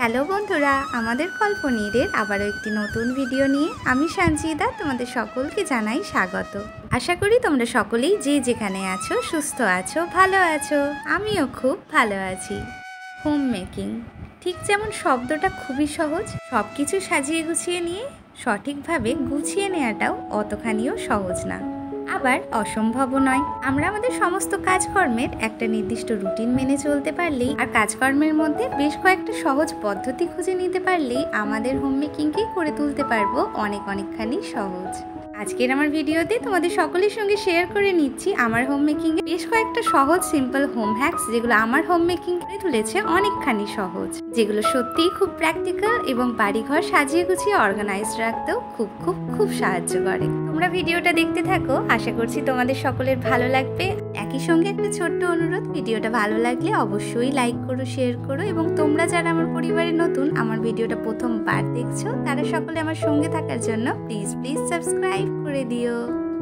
Hello বন্ধুরা, আমাদের কল্পনীরের আবারও একটি নতুন ভিডিও নিয়ে আমি সঞ্চিতা তোমাদের সকলকে জানাই স্বাগত। আশা করি তোমরা সকলেই যে যেখানে আছো সুস্থ আছো, ভালো আছো। আমিও খুব ভালো আছি। হোম মেকিং ঠিক যেমন শব্দটা খুবই সহজ, সব কিছু সাজিয়ে গুছিয়ে নিয়ে সঠিকভাবে গুছিয়ে নেওয়াটাও অতখানিও সহজ না, আবার অসম্ভবও নয়। আমরা আমাদের সমস্ত কাজকর্মের একটা নির্দিষ্ট রুটিন মেনে চলতে পারলেই আর কাজকর্মের মধ্যে বেশ কয়েকটা সহজ পদ্ধতি খুঁজে নিতে পারলেই আমাদের হোম মেকিংকে করে তুলতে পারবো অনেকখানি সহজ। আজকের আমার ভিডিওতে তোমাদের সকলের সঙ্গে শেয়ার করে নিচ্ছি আমার হোম মেকিং এর বেশ কয়েকটা সহজ সিম্পল হোম হ্যাকস, যেগুলো আমার হোম মেকিং করে তুলেছে অনেকখানি সহজ, যেগুলো সত্যিই খুব প্র্যাকটিক্যাল এবং বাড়িঘর সাজিয়ে গুছিয়ে অর্গানাইজ রাখতেও খুব সাহায্য করে। তোমরা ভিডিওটা দেখতে থাকো, আশা করছি তোমাদের সকলের ভালো লাগবে। একই সঙ্গে একটা ছোট্ট অনুরোধ, ভিডিওটা ভালো লাগলে অবশ্যই লাইক করো, শেয়ার করো, এবং তোমরা যারা আমার পরিবারে নতুন, আমার ভিডিওটা প্রথমবার দেখছো, তারা সকলে আমার সঙ্গে থাকার জন্য প্লিজ সাবস্ক্রাইব করে দিও।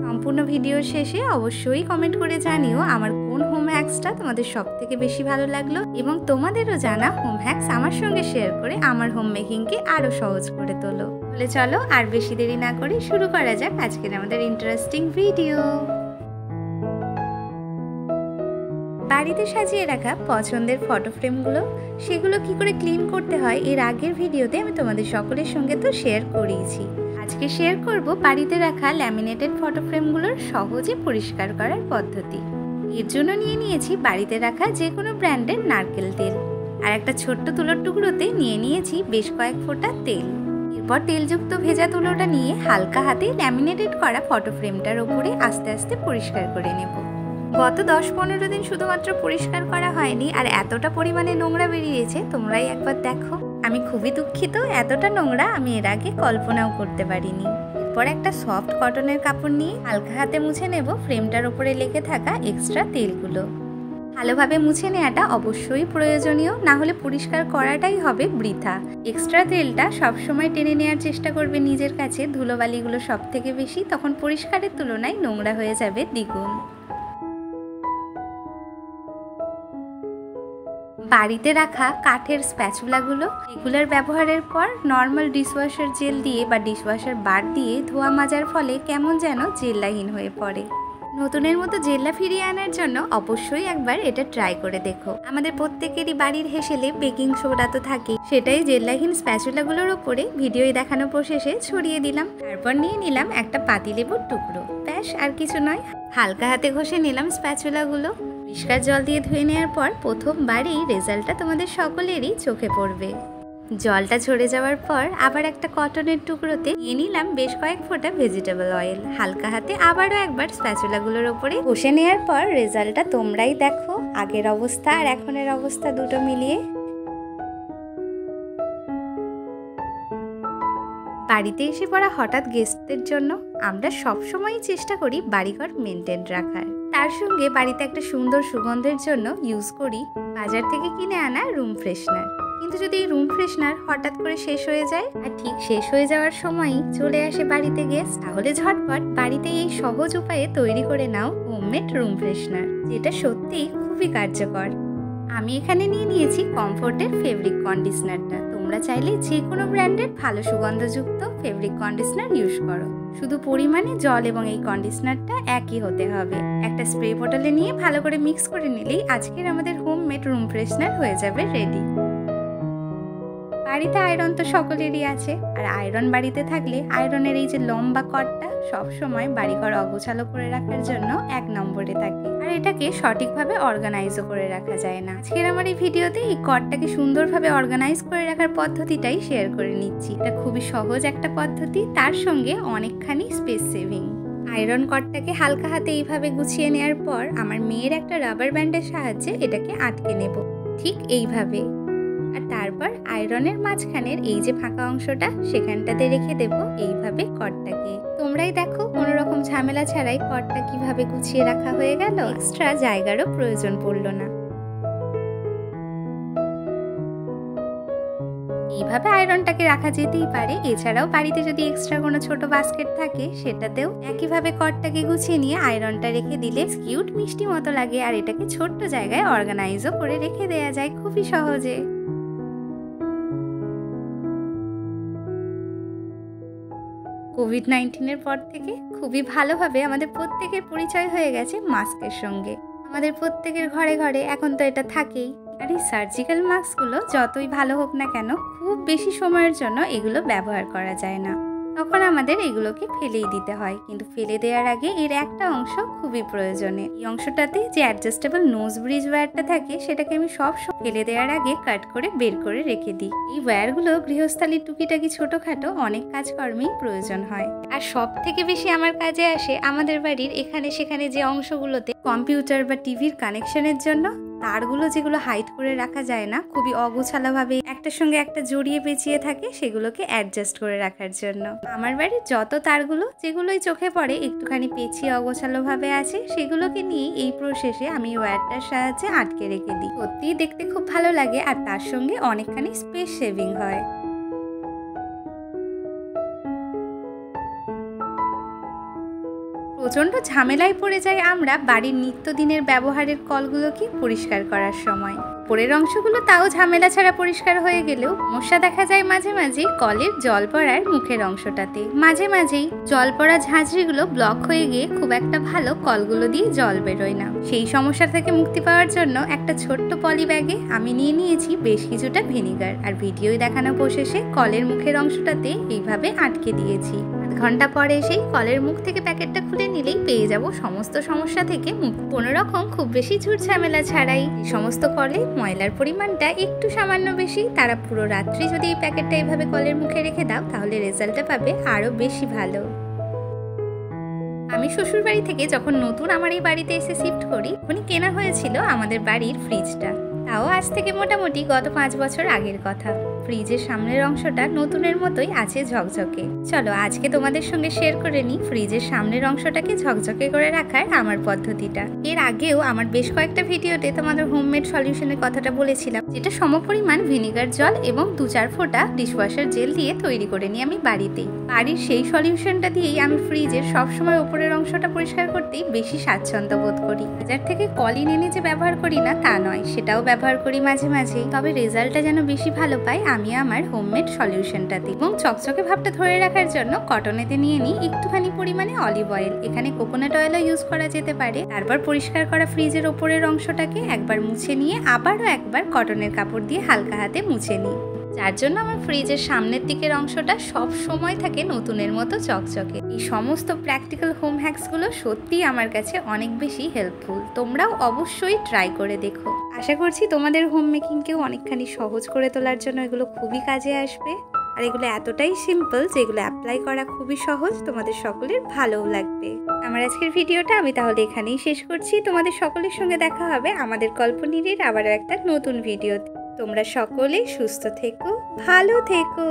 সম্পূর্ণ ভিডিও শেষে অবশ্যই কমেন্ট করে জানিও আমার কোন হোম হ্যাকসটা তোমাদের সব থেকে বেশি ভালো লাগলো, এবং তোমাদেরও জানা হোম হ্যাকস আমার সঙ্গে শেয়ার করে আমার হোম মেকিংকে আরো সহজ করে তোলো। তাহলে চলো আর বেশি দেরি না করে শুরু করা যাক আজকের আমাদের ইন্টারেস্টিং ভিডিও। বাড়িতে সাজিয়ে রাখা পছন্দের ফটো ফ্রেমগুলো, সেগুলো কি করে ক্লিন করতে হয় এর আগের ভিডিওতে আমি তোমাদের সকলের সঙ্গে তো শেয়ার করিয়েছি। আজকে শেয়ার করব বাড়িতে রাখা ল্যামিনেটেড ফটো ফ্রেমগুলোর সহজে পরিষ্কার করার পদ্ধতি। এর জন্য নিয়ে নিয়েছি বাড়িতে রাখা যে কোনো ব্র্যান্ডের নারকেল তেল, আর একটা ছোট্ট তুলোর টুকরোতে নিয়ে নিয়েছি বেশ কয়েক ফোঁটা তেল। এরপর তেলযুক্ত ভেজা তুলোটা নিয়ে হালকা হাতে ল্যামিনেটেড করা ফটো ফ্রেমটার ওপরে আস্তে আস্তে পরিষ্কার করে নেব। গত 10-15 দিন শুধুমাত্র পরিষ্কার করা হয়নি, আর এতটা পরিমাণে নোংরা বেরিয়েছে তোমরাই একবার দেখো। আমি খুবই দুঃখিত, এতটা নোংরা আমি এর আগে কল্পনাও করতে পারিনি। এরপর একটা সফট কটনের কাপড় নিয়ে হালকা হাতে মুছে নেব ফ্রেমটার ওপরে লেগে থাকা এক্সট্রা তেলগুলো। ভালোভাবে মুছে নেওয়াটা অবশ্যই প্রয়োজনীয়, না হলে পরিষ্কার করাটাই হবে বৃথা। এক্সট্রা তেলটা সবসময় টেনে নেওয়ার চেষ্টা করবে নিজের কাছে, ধুলোবালিগুলো সব থেকে বেশি, তখন পরিষ্কারের তুলনায় নোংরা হয়ে যাবে দ্বিগুণ। বাড়িতে রাখা কাঠের স্প্যাচুলাগুলো রেগুলার ব্যবহারের পর নর্মাল ডিশওয়াশার জেল দিয়ে বা ডিশওয়াশার বার দিয়ে ধোয়া মাজার ফলে কেমন যেন জেল্লাহীন হয়ে পড়ে। নতুনের মতো জেল্লা ফিরিয়ে আনার জন্য অবশ্যই একবার এটা ট্রাই করে দেখো। আমাদের প্রত্যেকেরই বাড়ির হেসেলে বেকিং সোডা তো থাকেই, সেটাই জেল্লাহীন স্প্যাচুলাগুলোর ওপরে ভিডিওয় দেখানো প্রসেসে ছড়িয়ে দিলাম। তারপর নিয়ে নিলাম একটা পাতিলেবুর টুকরো, ব্যাস আর কিছু নয়। হালকা হাতে ঘষে নিলাম স্প্যাচুলাগুলো। পরিষ্কার জল দিয়ে ধুয়ে নেওয়ার পর প্রথমবারেই রেজাল্টটা তোমাদের সকলেরই চোখে পড়বে। জলটা ঝরে যাওয়ার পর আবার একটা কটনের টুকরোতে নিয়ে নিলাম বেশ কয়েক ফোঁটা ভেজিটেবল অয়েল। হালকা হাতে আবারও একবার স্প্যাচুলাগুলোর ওপরে ঘষে নেওয়ার পর রেজাল্টটা তোমরাই দেখো, আগের অবস্থা আর এখনের অবস্থা দুটো মিলিয়ে। বাড়িতে এসে পড়া হঠাৎ গেস্টদের জন্য আমরা সবসময়ই চেষ্টা করি বাড়িঘর মেনটেন রাখার। তার সঙ্গে বাড়িতে একটা সুন্দর সুগন্ধের জন্য ইউজ করি বাজার থেকে কিনে আনা রুম ফ্রেশনার। কিন্তু যদি এই রুম ফ্রেশনার হঠাৎ করে শেষ হয়ে যায়, আর ঠিক শেষ হয়ে যাওয়ার সময়ই চলে আসে বাড়িতে গেস্ট, তাহলে ঝটপট বাড়িতে এই সহজ উপায়ে তৈরি করে নাও হোমমেড রুম ফ্রেশনার, যেটা সত্যিই খুবই কার্যকর। আমি এখানে নিয়ে নিয়েছি কমফোর্টের ফেব্রিক কন্ডিশনারটা। তোমরা চাইলে যে কোনো ব্র্যান্ডের ভালো সুগন্ধযুক্ত ফেব্রিক কন্ডিশনার ইউজ করো, শুধু পরিমাণে জল এবং এই কন্ডিশনারটা একই হতে হবে। একটা স্প্রে বোতলে নিয়ে ভালো করে মিক্স করে নিলেই আজকের আমাদের হোমমেড রুম ফ্রেশনার হয়ে যাবে রেডি। বাড়িতে আয়রন তো সকলেরই আছে, আর আয়রন বাড়িতে থাকলে আয়রনের এই যে লম্বা কর্ডটা সবসময় বাড়িঘর অগোছালো করে রাখার জন্য 1 নম্বরে থাকে, আর এটাকে সঠিকভাবে অর্গানাইজও করে রাখা যায় না। আজকের আমার এই ভিডিওতে এই কর্ডটাকে সুন্দরভাবে অর্গানাইজ করে রাখার পদ্ধতিটাই শেয়ার করে নিচ্ছি। এটা খুবই সহজ একটা পদ্ধতি, তার সঙ্গে অনেকখানি স্পেস সেভিং। আয়রন কর্ডটাকে হালকা হাতে এইভাবে গুছিয়ে নেওয়ার পর আমার মেয়ের একটা রাবার ব্যান্ডের সাহায্যে এটাকে আটকে নেব, ঠিক এইভাবে। আর তারপর আয়রনের মাঝখানের এই যে ফাঁকা অংশটা, সেখানটাতে রেখে দেব এইভাবে কর্ডটাকে। তোমরাই দেখো কোনো রকম ঝামেলা ছাড়াই কর্ডটা কিভাবে গুছিয়ে রাখা হয়ে গেল, এক্সট্রা জায়গারও প্রয়োজন পড়লো না। এইভাবে আয়রনটাকে রাখা যেতেই পারে। এছাড়াও বাড়িতে যদি এক্সট্রা কোনো ছোট বাস্কেট থাকে, সেটাতেও একইভাবে কর্ডটাকে গুছিয়ে নিয়ে আয়রনটা রেখে দিলে কিউট মিষ্টি মতো লাগে, আর এটাকে ছোট্ট জায়গায় অর্গানাইজও করে রেখে দেওয়া যায় খুবই সহজে। কোভিড-19-এর পর থেকে খুবই ভালোভাবে আমাদের প্রত্যেকের পরিচয় হয়ে গেছে মাস্কের সঙ্গে। আমাদের প্রত্যেকের ঘরে ঘরে এখন তো এটা থাকেই। আর এই সার্জিক্যাল মাস্কগুলো যতই ভালো হোক না কেন, খুব বেশি সময়ের জন্য এগুলো ব্যবহার করা যায় না, তখন আমাদের এগুলোকে ফেলেই দিতে হয়। কিন্তু ফেলে দেওয়ার আগে এর একটা অংশ খুবই প্রয়োজনীয়। এই অংশটাতে যে অ্যাডজাস্টেবল নোজ ব্রিজ ওয়্যারটা থাকে, সেটাকে আমি সব ফেলে দেওয়ার আগে কাট করে বের করে রেখে দিই। এই ওয়্যারগুলো গৃহস্থালির টুকিটাকি ছোটোখাটো অনেক কাজকর্মেই প্রয়োজন হয়। আর সব থেকে বেশি আমার কাজে আসে আমাদের বাড়ির এখানে সেখানে যে অংশগুলোতে কম্পিউটার বা টিভির কানেকশনের জন্য তারগুলো যেগুলো হাইড করে রাখা যায় না, খুবই অগোছালোভাবে একটার সঙ্গে একটা জড়িয়ে পেঁচিয়ে থাকে, সেগুলোকে অ্যাডজাস্ট করে রাখার জন্য আমার বাড়ির যত তারগুলো যেগুলোই চোখে পড়ে একটুখানি পেঁচিয়ে অগোছালোভাবে আছে, সেগুলোকে নিয়ে এই প্রসেসে আমি ওয়্যারটার সাহায্যে আটকে রেখে দিই। সত্যিই দেখতে খুব ভালো লাগে আর তার সঙ্গে অনেকখানি স্পেস সেভিং হয়। প্রচণ্ড ঝামেলায় পড়ে যাই আমরা বাড়ির নিত্যদিনের ব্যবহারের কলগুলোকে পরিষ্কার করার সময়। উপরের অংশগুলো তাও ঝামেলা ছাড়া পরিষ্কার হয়ে গেলেও সমস্যা দেখা যায় মাঝে মাঝে কলের জল পড়ার মুখের অংশটাতে। মাঝে মাঝেই জল পড়া ঝাঁঝরিগুলো ব্লক হয়ে গিয়ে খুব একটা ভালো কলগুলো দিয়ে জল বেরোয় না। সেই সমস্যা থেকে মুক্তি পাওয়ার জন্য একটা ছোট্ট পলি ব্যাগে আমি নিয়ে নিয়েছি বেশ কিছুটা ভিনিগার, আর ভিডিওয় দেখানো প্রসেসে কলের মুখের অংশটাতে এইভাবে আটকে দিয়েছি। ঘন্টা পরে সেই কলের মুখ থেকে প্যাকেটটা খুলে নিলেই পেয়ে যাব সমস্ত সমস্যা থেকে মুক্তি, কোনো রকম খুব বেশি ঝুট ঝামেলা ছাড়াই। সমস্ত কলে ময়লার পরিমাণটা একটু সামান্য বেশি, তারা পুরো রাত্রি যদি এই প্যাকেটটা এইভাবে কলের মুখে রেখে দাও তাহলে রেজাল্টটা পাবে আরও বেশি ভালো। আমি শ্বশুর বাড়ি থেকে যখন নতুন আমার এই বাড়িতে এসে শিফট করি, তখনই কেনা হয়েছিল আমাদের বাড়ির ফ্রিজটা। তাও আজ থেকে মোটামুটি গত 5 বছর আগের কথা। ফ্রিজের সামনের অংশটা নতুনের মতোই আছে ঝকঝকে। চলো আজকে তোমাদের সঙ্গে শেয়ার করে নিই ফ্রিজের সামনের অংশটাকে ঝকঝকে করে রাখার আমার পদ্ধতিটা। এর আগেও আমার বেশ কয়েকটা ভিডিওতে তোমাদের হোমমেড সলিউশনের কথাটা বলেছিলাম, যেটা সমপরিমাণ ভিনিগার জল এবং 2-4 ফোঁটা ডিশওয়াশার জেল দিয়ে তৈরি করে নিই আমি বাড়িতেই। বাড়ির সেই সলিউশনটা দিয়েই আমি ফ্রিজের সবসময় উপরের অংশটা পরিষ্কার করতেই বেশি স্বাচ্ছন্দ্য বোধ করি। বাজার থেকে কলিন এনে যে ব্যবহার করি না তা নয়, সেটাও ব্যবহার করি মাঝে মাঝেই, তবে রেজাল্টটা যেন বেশি ভালো পাই আমি আমার হোমমেড সলিউশনটাতে। এবং চকচকে ভাবটা ধরে রাখার জন্য কটনেতে নিয়ে নিই একটুখানি পরিমাণে অলিভ অয়েল, এখানে কোকোনাট অয়েলও ইউজ করা যেতে পারে। তারপর পরিষ্কার করা ফ্রিজের ওপরের অংশটাকে একবার মুছে নিয়ে আবারও একবার কটনের কাপড় দিয়ে হালকা হাতে মুছে নিই, যার জন্য আমার ফ্রিজের সামনের দিকের অংশটা সব সময় থাকে নতুনের মতো চকচকে। এই সমস্ত প্র্যাকটিক্যাল হোম হ্যাক্সগুলো সত্যিই আমার কাছে অনেক বেশি হেল্পফুল। তোমরাও অবশ্যই ট্রাই করে দেখো। আশা করছি তোমাদের হোম মেকিংকেও অনেকখানি সহজ করে তোলার জন্য এগুলো খুবই কাজে আসবে। আর এগুলো এতটাই সিম্পল যে এগুলো অ্যাপ্লাই করা খুবই সহজ, তোমাদের সকলের ভালোও লাগবে। আমার আজকের ভিডিওটা আমি তাহলে এখানেই শেষ করছি। তোমাদের সকলের সঙ্গে দেখা হবে আমাদের কল্পনিরির আবারও একটা নতুন ভিডিওতে। তোমরা সকলে সুস্থ থেকো, ভালো থেকো।